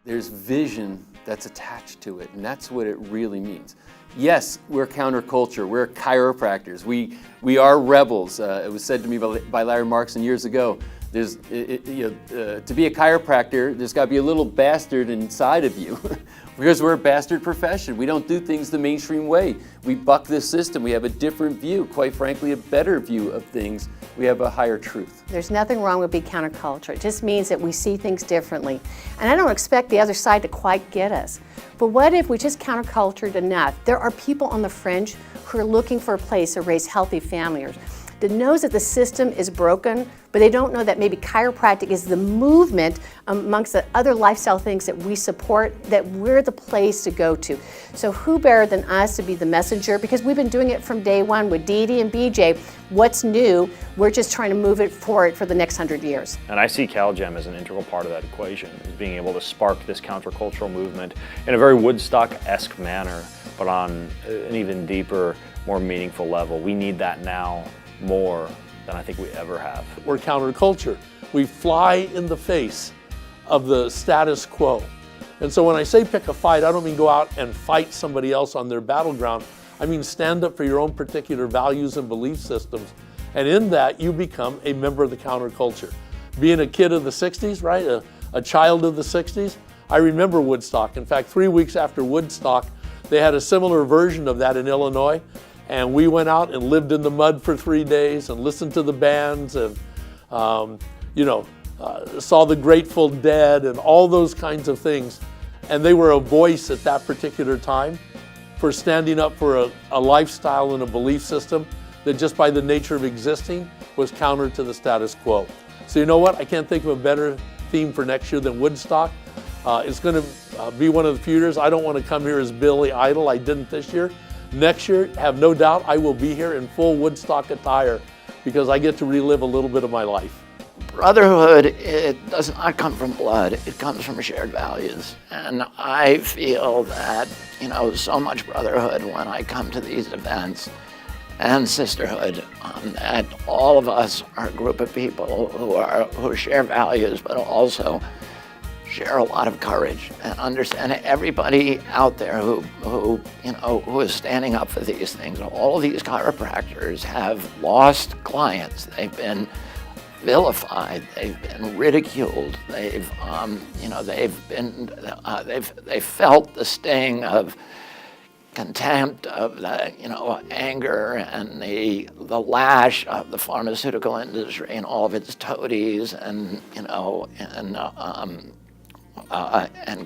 There's vision that's attached to it, and that's what it really means. Yes, we're counterculture, we're chiropractors, we are rebels. It was said to me by Larry Markson years ago, to be a chiropractor, there's got to be a little bastard inside of you because we're a bastard profession. We don't do things the mainstream way. We buck the system. We have a different view, quite frankly, a better view of things. We have a higher truth. There's nothing wrong with being counterculture. It just means that we see things differently. And I don't expect the other side to quite get us. But what if we just countercultured enough? There are people on the fringe who are looking for a place to raise healthy families, that knows that the system is broken, but they don't know that maybe chiropractic is the movement amongst the other lifestyle things that we support, that we're the place to go to. So who better than us to be the messenger? Because we've been doing it from day one with Dee Dee and BJ. What's new? We're just trying to move it forward for the next 100 years. And I see CalGEM as an integral part of that equation, is being able to spark this countercultural movement in a very Woodstock-esque manner, but on an even deeper, more meaningful level. We need that now more than I think we ever have. We're counterculture. We fly in the face of the status quo. And so when I say pick a fight, I don't mean go out and fight somebody else on their battleground. I mean stand up for your own particular values and belief systems. And in that, you become a member of the counterculture. Being a kid of the 60s, right? A child of the 60s, I remember Woodstock. In fact, 3 weeks after Woodstock, they had a similar version of that in Illinois. And we went out and lived in the mud for 3 days and listened to the bands and, saw the Grateful Dead and all those kinds of things. And they were a voice at that particular time for standing up for a lifestyle and a belief system that just by the nature of existing was counter to the status quo. So you know what? I can't think of a better theme for next year than Woodstock. It's going to be one of the few years. I don't want to come here as Billy Idol. I didn't this year. Next year, have no doubt, I will be here in full Woodstock attire because I get to relive a little bit of my life. Brotherhood, it does not come from blood, it comes from shared values. And I feel that, so much brotherhood when I come to these events, and sisterhood, that all of us are a group of people who share values, but also share a lot of courage and understand everybody out there who is standing up for these things. All of these chiropractors have lost clients. They've been vilified. They've been ridiculed. They've felt the sting of contempt, of the anger and the lash of the pharmaceutical industry and all of its toadies and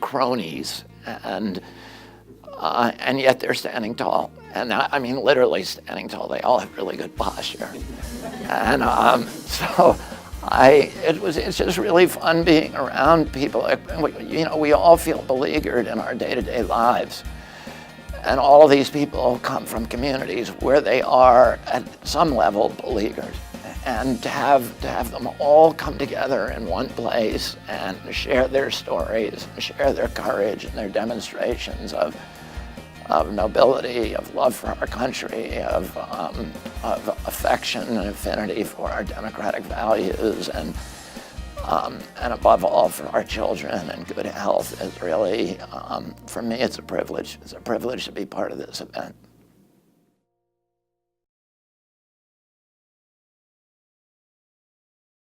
cronies, and yet they're standing tall. And I mean literally standing tall. They all have really good posture. And it's just really fun being around people. We all feel beleaguered in our day-to-day lives. And all of these people come from communities where they are at some level beleaguered. And to have them all come together in one place and share their stories, and share their courage and their demonstrations of nobility, of love for our country, of affection and affinity for our democratic values, and above all for our children and good health is really, for me, it's a privilege. It's a privilege to be part of this event.